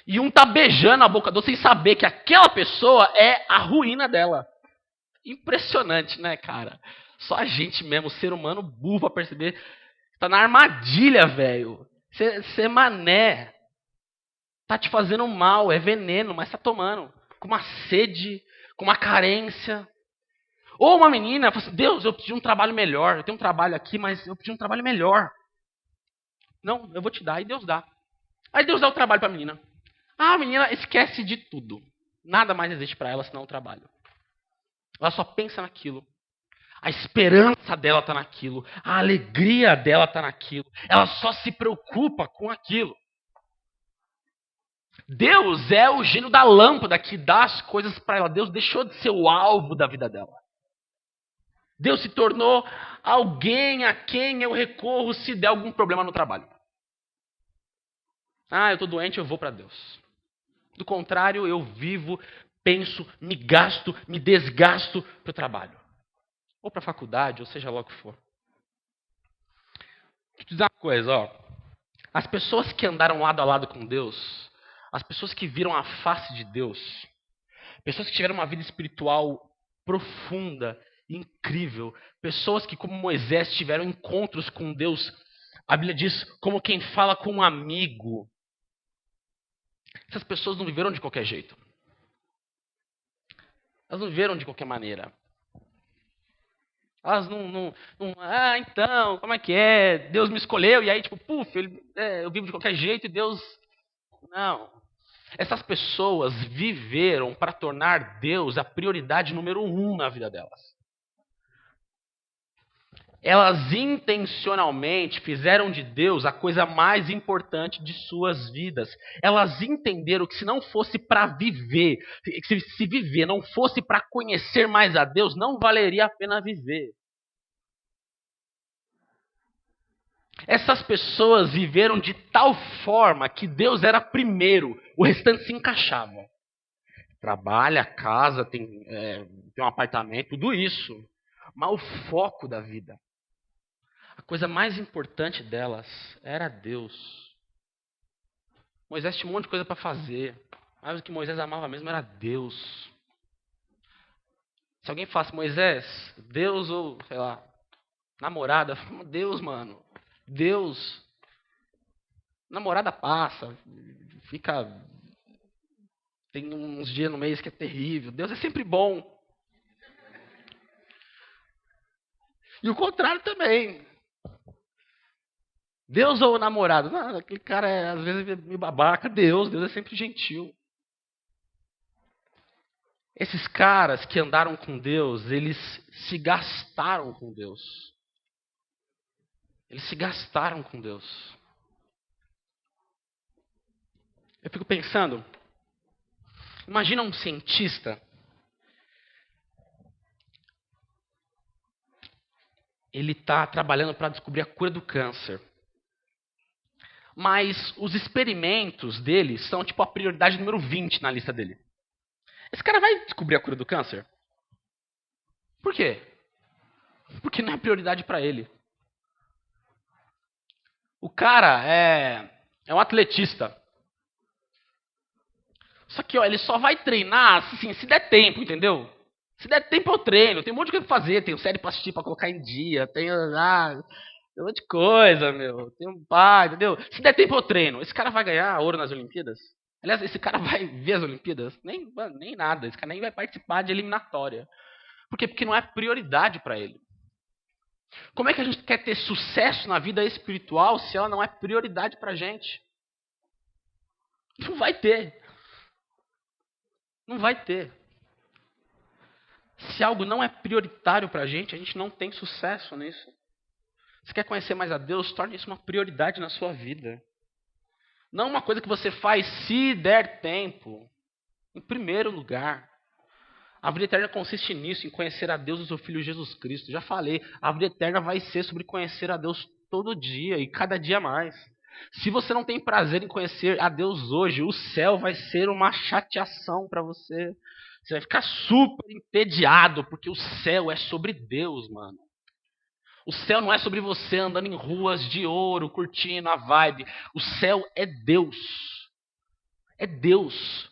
E um tá beijando a boca do outro sem saber que aquela pessoa é a ruína dela. Impressionante, né, cara? Só a gente mesmo, ser humano burro pra perceber. Tá na armadilha, velho. Você mané. Tá te fazendo mal, é veneno, mas tá tomando. Com uma sede, com uma carência. Ou uma menina fala assim, Deus, eu pedi um trabalho melhor. Eu tenho um trabalho aqui, mas eu pedi um trabalho melhor. Não, eu vou te dar. E Deus dá. Aí Deus dá o trabalho pra menina. A menina esquece de tudo. Nada mais existe pra ela senão o trabalho. Ela só pensa naquilo. A esperança dela está naquilo. A alegria dela está naquilo. Ela só se preocupa com aquilo. Deus é o gênio da lâmpada que dá as coisas para ela. Deus deixou de ser o alvo da vida dela. Deus se tornou alguém a quem eu recorro se der algum problema no trabalho. Ah, eu estou doente, eu vou para Deus. Do contrário, eu vivo, penso, me gasto, me desgasto para o trabalho. Ou para a faculdade, ou seja lá o que for. Deixa eu te dizer uma coisa, ó. As pessoas que andaram lado a lado com Deus, as pessoas que viram a face de Deus, pessoas que tiveram uma vida espiritual profunda, incrível, pessoas que, como Moisés, tiveram encontros com Deus, a Bíblia diz, como quem fala com um amigo. Essas pessoas não viveram de qualquer jeito. Elas não viveram de qualquer maneira. Elas não então, como é que é? Deus me escolheu e aí, tipo, eu vivo de qualquer jeito e Deus... Não. Essas pessoas viveram para tornar Deus a prioridade número 1 na vida delas. Elas intencionalmente fizeram de Deus a coisa mais importante de suas vidas. Elas entenderam que se não fosse para viver, se viver não fosse para conhecer mais a Deus, não valeria a pena viver. Essas pessoas viveram de tal forma que Deus era primeiro, o restante se encaixava. Trabalha, casa, tem um apartamento, tudo isso. Mas o foco da vida, a coisa mais importante delas era Deus. Moisés tinha um monte de coisa para fazer, mas o que Moisés amava mesmo era Deus. Se alguém falasse, Moisés, Deus ou, sei lá, namorada, Deus, mano, Deus. Namorada passa, fica... Tem uns dias no mês que é terrível. Deus é sempre bom. E o contrário também. Deus ou o namorado? Não, aquele cara às vezes é meio babaca. Deus é sempre gentil. Esses caras que andaram com Deus, eles se gastaram com Deus. Eles se gastaram com Deus. Eu fico pensando, imagina um cientista. Ele está trabalhando para descobrir a cura do câncer. Mas os experimentos dele são tipo a prioridade número 20 na lista dele. Esse cara vai descobrir a cura do câncer? Por quê? Porque não é prioridade para ele. O cara é um atletista. Só que ó, ele só vai treinar assim, se der tempo, entendeu? Se der tempo eu treino. Tem um monte de coisa pra fazer. Tem série pra assistir, pra colocar em dia. Tem um monte de coisa, meu. Tem um pai, entendeu? Se der tempo eu treino. Esse cara vai ganhar ouro nas Olimpíadas? Aliás, esse cara vai ver as Olimpíadas? Nem nada. Esse cara nem vai participar de eliminatória. Por quê? Porque não é prioridade para ele. Como é que a gente quer ter sucesso na vida espiritual se ela não é prioridade pra gente? Não vai ter. Não vai ter. Se algo não é prioritário pra gente não tem sucesso nisso. Você quer conhecer mais a Deus? Torne isso uma prioridade na sua vida. Não uma coisa que você faz se der tempo. Em primeiro lugar. A vida eterna consiste nisso, em conhecer a Deus e o seu Filho Jesus Cristo. Já falei, a vida eterna vai ser sobre conhecer a Deus todo dia e cada dia mais. Se você não tem prazer em conhecer a Deus hoje, o céu vai ser uma chateação para você. Você vai ficar super entediado, porque o céu é sobre Deus, mano. O céu não é sobre você andando em ruas de ouro, curtindo a vibe. O céu é Deus. É Deus.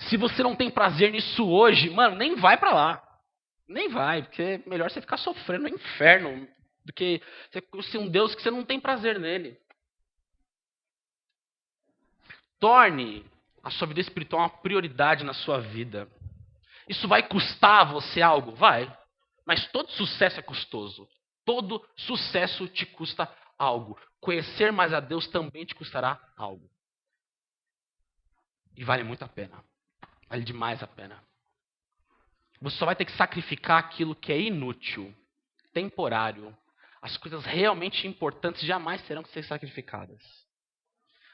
Se você não tem prazer nisso hoje, mano, nem vai pra lá. Nem vai, porque é melhor você ficar sofrendo no inferno do que você conhecer um Deus que você não tem prazer nele. Torne a sua vida espiritual uma prioridade na sua vida. Isso vai custar a você algo? Vai. Mas todo sucesso é custoso. Todo sucesso te custa algo. Conhecer mais a Deus também te custará algo. E vale muito a pena. Vale demais a pena. Você só vai ter que sacrificar aquilo que é inútil, temporário. As coisas realmente importantes jamais terão que ser sacrificadas.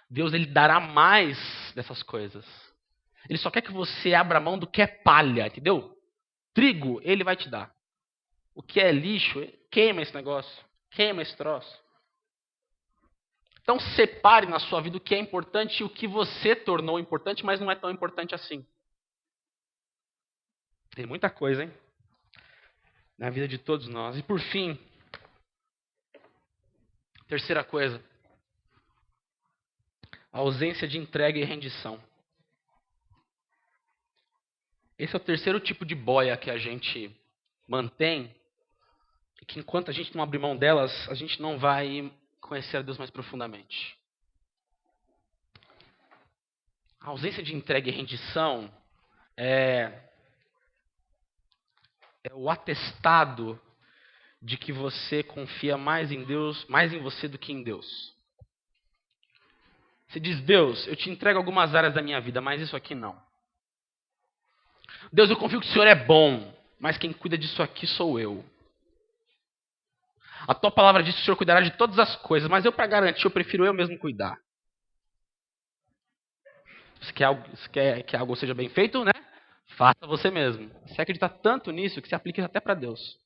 Deus, ele dará mais dessas coisas. Ele só quer que você abra mão do que é palha, entendeu? Trigo, ele vai te dar. O que é lixo, queima esse negócio. Queima esse troço. Então separe na sua vida o que é importante e o que você tornou importante, mas não é tão importante assim. Tem muita coisa, hein? Na vida de todos nós. E por fim, terceira coisa. A ausência de entrega e rendição. Esse é o terceiro tipo de boia que a gente mantém. E que enquanto a gente não abrir mão delas, a gente não vai conhecer a Deus mais profundamente. A ausência de entrega e rendição é o atestado de que você confia mais em Deus, mais em você do que em Deus. Você diz, Deus, eu te entrego algumas áreas da minha vida, mas isso aqui não. Deus, eu confio que o Senhor é bom, mas quem cuida disso aqui sou eu. A tua palavra diz que o Senhor cuidará de todas as coisas, mas eu, para garantir, eu prefiro eu mesmo cuidar. Se quer que algo seja bem feito, né? Faça você mesmo. Você acredita tanto nisso que se aplica até para Deus.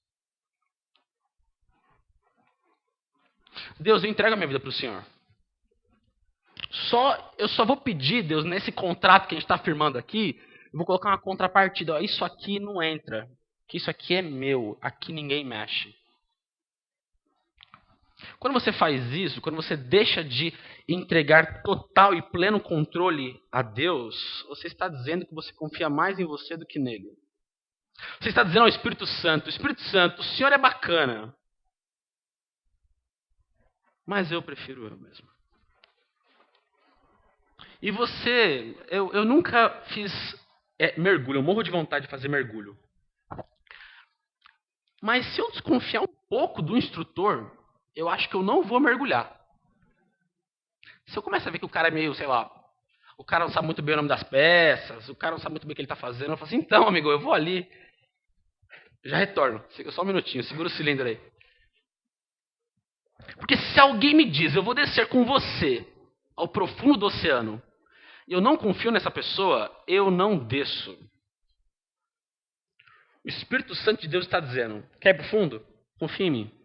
Deus, eu entrego a minha vida para o Senhor. Eu só vou pedir, Deus, nesse contrato que a gente está firmando aqui, eu vou colocar uma contrapartida. Ó, isso aqui não entra. Que isso aqui é meu. Aqui ninguém mexe. Quando você faz isso, quando você deixa de entregar total e pleno controle a Deus, você está dizendo que você confia mais em você do que nele. Você está dizendo ao Espírito Santo, o Senhor é bacana, mas eu prefiro eu mesmo. E você, eu nunca fiz mergulho, eu morro de vontade de fazer mergulho. Mas se eu desconfiar um pouco do instrutor, eu acho que eu não vou mergulhar. Se eu começar a ver que o cara é meio, sei lá, o cara não sabe muito bem o nome das peças, o cara não sabe muito bem o que ele está fazendo, eu falo assim, então, amigo, eu vou ali. Já retorno. Só um minutinho, segura o cilindro aí. Porque se alguém me diz, eu vou descer com você ao profundo do oceano, e eu não confio nessa pessoa, eu não desço. O Espírito Santo de Deus está dizendo, quer ir pro fundo? Confia em mim.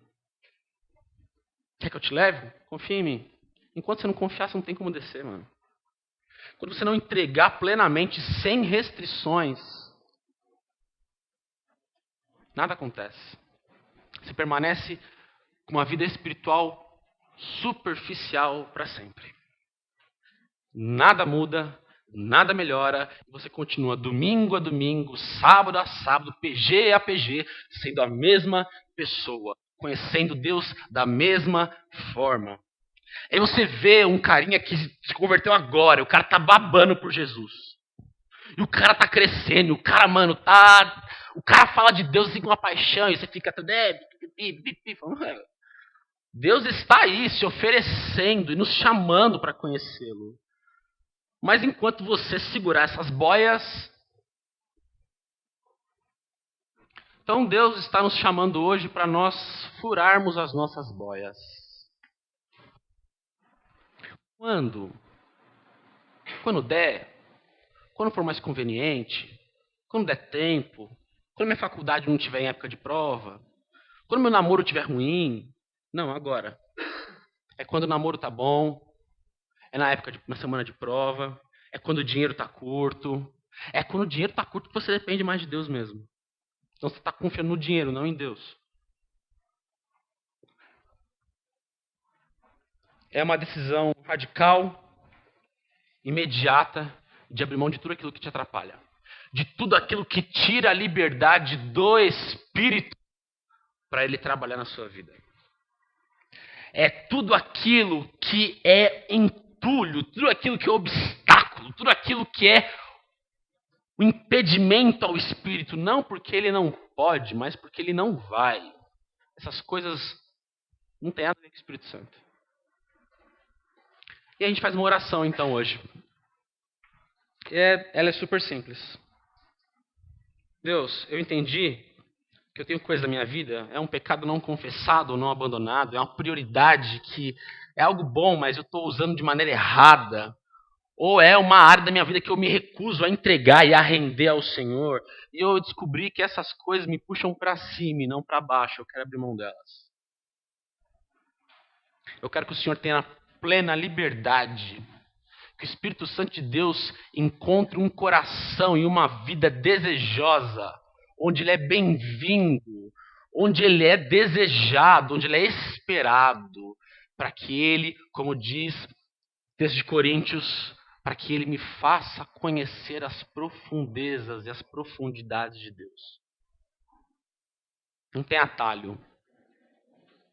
Quer que eu te leve? Confia em mim. Enquanto você não confiar, você não tem como descer, mano. Quando você não entregar plenamente, sem restrições, nada acontece. Você permanece com uma vida espiritual superficial para sempre. Nada muda, nada melhora. E você continua domingo a domingo, sábado a sábado, PG a PG, sendo a mesma pessoa, conhecendo Deus da mesma forma. Aí você vê um carinha que se converteu agora, o cara tá babando por Jesus. E o cara tá crescendo, o cara, mano, tá... O cara fala de Deus assim com uma paixão, e você fica... Deus está aí se oferecendo e nos chamando para conhecê-lo. Mas enquanto você segurar essas boias, Então Deus está nos chamando hoje para nós furarmos as nossas boias. Quando? Quando der, quando for mais conveniente, quando der tempo, quando minha faculdade não estiver em época de prova, quando meu namoro estiver ruim. Não, agora. É quando o namoro tá bom, é na semana de prova, é quando o dinheiro tá curto. É quando o dinheiro tá curto que você depende mais de Deus mesmo. Então você está confiando no dinheiro, não em Deus. É uma decisão radical, imediata, de abrir mão de tudo aquilo que te atrapalha. De tudo aquilo que tira a liberdade do Espírito para ele trabalhar na sua vida. É tudo aquilo que é entulho, tudo aquilo que é obstáculo, tudo aquilo que é o impedimento ao Espírito. Não porque ele não pode, mas porque ele não vai. Essas coisas não tem nada a ver com o Espírito Santo. E a gente faz uma oração então hoje. Ela é super simples. Deus, eu entendi que eu tenho coisa da minha vida, é um pecado não confessado, não abandonado, é uma prioridade que é algo bom, mas eu estou usando de maneira errada. Ou é uma área da minha vida que eu me recuso a entregar e a render ao Senhor. E eu descobri que essas coisas me puxam para cima e não para baixo. Eu quero abrir mão delas. Eu quero que o Senhor tenha plena liberdade. Que o Espírito Santo de Deus encontre um coração e uma vida desejosa. Onde ele é bem-vindo. Onde ele é desejado. Onde ele é esperado. Para que ele, como diz desde Coríntios, para que ele me faça conhecer as profundezas e as profundidades de Deus. Não tem atalho.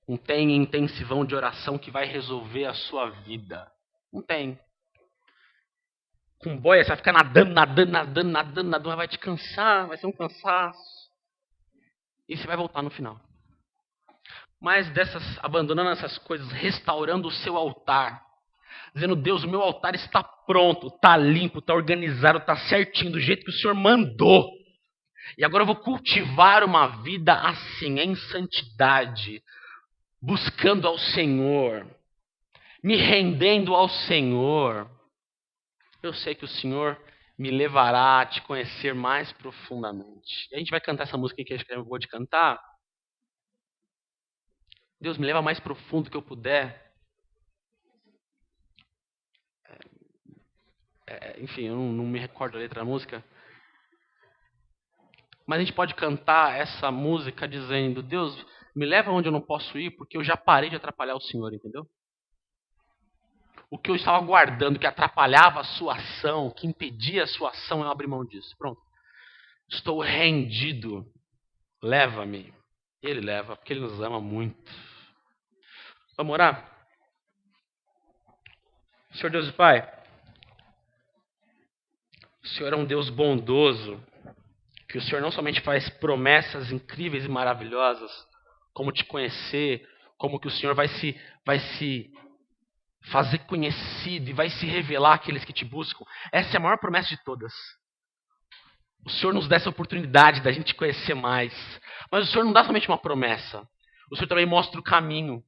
Não tem intensivão de oração que vai resolver a sua vida. Não tem. Com boia você vai ficar nadando, vai te cansar, vai ser um cansaço. E você vai voltar no final. Mas abandonando essas coisas, restaurando o seu altar, dizendo, Deus, o meu altar está pronto, está limpo, está organizado, está certinho, do jeito que o Senhor mandou. E agora eu vou cultivar uma vida assim, em santidade, buscando ao Senhor, me rendendo ao Senhor. Eu sei que o Senhor me levará a te conhecer mais profundamente. E a gente vai cantar essa música que eu vou te cantar. Deus, me leva mais profundo que eu puder. Enfim, eu não me recordo a letra da música. Mas a gente pode cantar essa música dizendo, Deus, me leva onde eu não posso ir, porque eu já parei de atrapalhar o Senhor, entendeu? O que eu estava guardando, que atrapalhava a sua ação, que impedia a sua ação, eu abri mão disso. Pronto. Estou rendido. Leva-me. Ele leva, porque ele nos ama muito. Vamos orar? Senhor Deus e Pai, o Senhor é um Deus bondoso, que o Senhor não somente faz promessas incríveis e maravilhosas, como te conhecer, como que o Senhor vai se fazer conhecido e vai se revelar àqueles que te buscam. Essa é a maior promessa de todas. O Senhor nos dá essa oportunidade da gente conhecer mais. Mas o Senhor não dá somente uma promessa. O Senhor também mostra o caminho.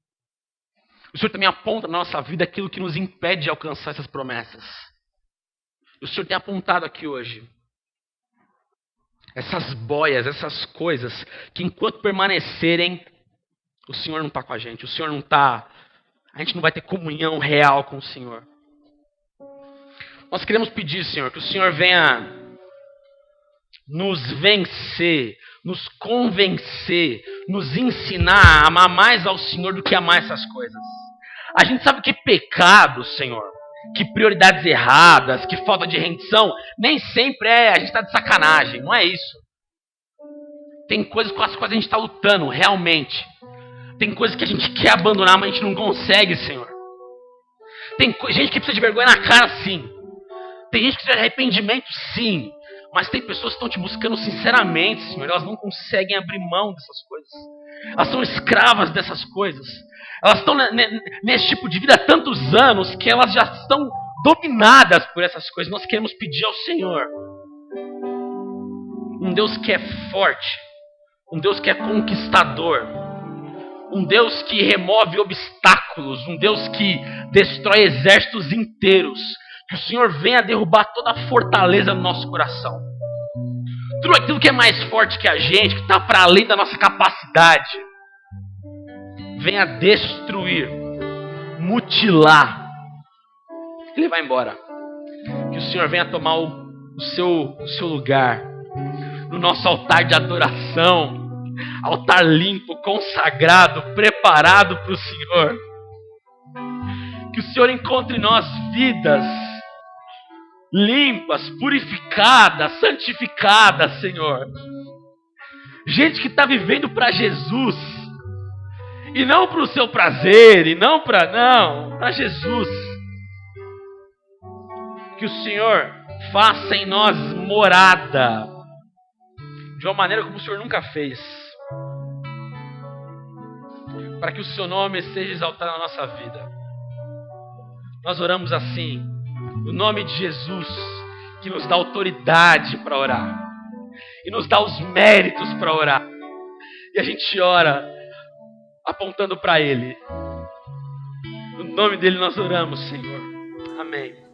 O Senhor também aponta na nossa vida aquilo que nos impede de alcançar essas promessas. O Senhor tem apontado aqui hoje essas boias, essas coisas que enquanto permanecerem, o Senhor não está com a gente. O Senhor não está... A gente não vai ter comunhão real com o Senhor. Nós queremos pedir, Senhor, que o Senhor venha nos vencer, nos convencer, nos ensinar a amar mais ao Senhor do que amar essas coisas. A gente sabe que pecado, Senhor, que prioridades erradas, que falta de rendição, nem sempre a gente está de sacanagem, não é isso. Tem coisas com as quais a gente está lutando, realmente. Tem coisas que a gente quer abandonar, mas a gente não consegue, Senhor. Tem gente que precisa de vergonha na cara, sim. Tem gente que precisa de arrependimento, sim. Mas tem pessoas que estão te buscando sinceramente, Senhor. Elas não conseguem abrir mão dessas coisas. Elas são escravas dessas coisas. Elas estão nesse tipo de vida há tantos anos que elas já estão dominadas por essas coisas. Nós queremos pedir ao Senhor, um Deus que é forte, um Deus que é conquistador, um Deus que remove obstáculos, um Deus que destrói exércitos inteiros. Que o Senhor venha derrubar toda a fortaleza no nosso coração. Tudo aquilo que é mais forte que a gente, que está para além da nossa capacidade, venha destruir, mutilar. Ele vai embora. Que o Senhor venha tomar o seu lugar no nosso altar de adoração, altar limpo, consagrado, preparado para o Senhor. Que o Senhor encontre em nós vidas limpas, purificadas, santificadas, Senhor. Gente que está vivendo para Jesus e não para o seu prazer, e não para Jesus. Que o Senhor faça em nós morada de uma maneira como o Senhor nunca fez, para que o seu nome seja exaltado na nossa vida. Nós oramos assim, no nome de Jesus, que nos dá autoridade para orar e nos dá os méritos para orar. E a gente ora apontando para Ele. No nome dEle nós oramos, Senhor. Amém.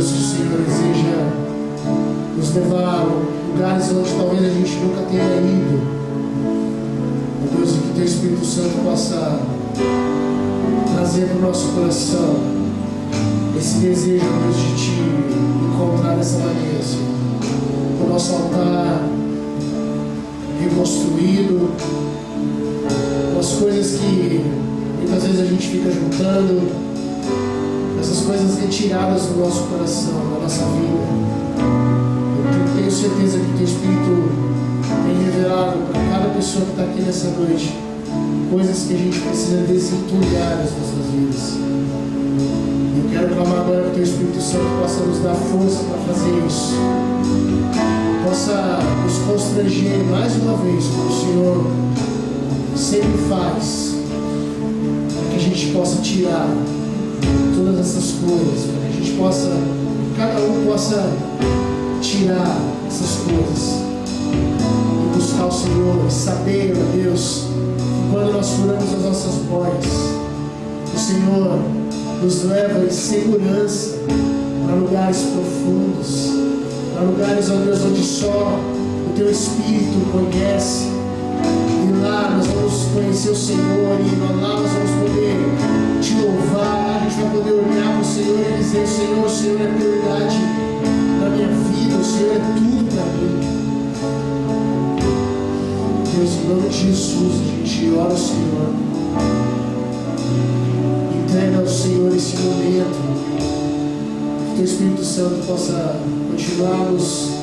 Deus, que o Senhor deseja nos levar a lugares onde talvez a gente nunca tenha ido. Ó Deus, e que Teu Espírito Santo possa trazer para o nosso coração esse desejo, Deus, de Te encontrar dessa maneira, Senhor. O nosso altar reconstruído, com as coisas que muitas vezes a gente fica juntando, essas coisas retiradas do nosso coração, da nossa vida. Eu tenho certeza que o Teu Espírito tem revelado para cada pessoa que está aqui nessa noite coisas que a gente precisa desentulhar das nossas vidas. Eu quero clamar agora que o Teu Espírito Santo possa nos dar força para fazer isso, possa nos constranger mais uma vez, como o Senhor sempre faz, para que a gente possa tirar todas essas coisas, para que a gente possa, cada um possa tirar essas coisas e buscar o Senhor e saber, ó Deus, quando nós furamos as nossas boias, o Senhor nos leva em segurança para lugares profundos, para lugares, ó Deus, onde só o Teu Espírito conhece. E lá nós vamos conhecer o Senhor, e lá nós vamos poder Te louvar. A gente vai poder olhar para o Senhor e dizer: Senhor, o Senhor é prioridade na minha vida, o Senhor é tudo para mim. Deus, em nome de Jesus, a gente ora ao Senhor, entrega ao Senhor esse momento, que o Espírito Santo possa continuar nos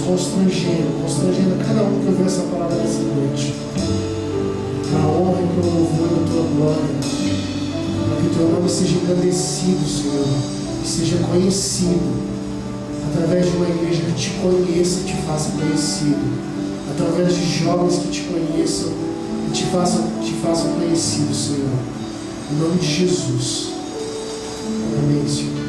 constrangendo a cada um que ouviu essa palavra nessa noite, para a honra e para o louvor da Tua glória, para que o Teu nome seja engrandecido, Senhor, e seja conhecido através de uma igreja que Te conheça e Te faça conhecido, através de jovens que Te conheçam e Te façam conhecido, Senhor, em nome de Jesus. Amém, Senhor.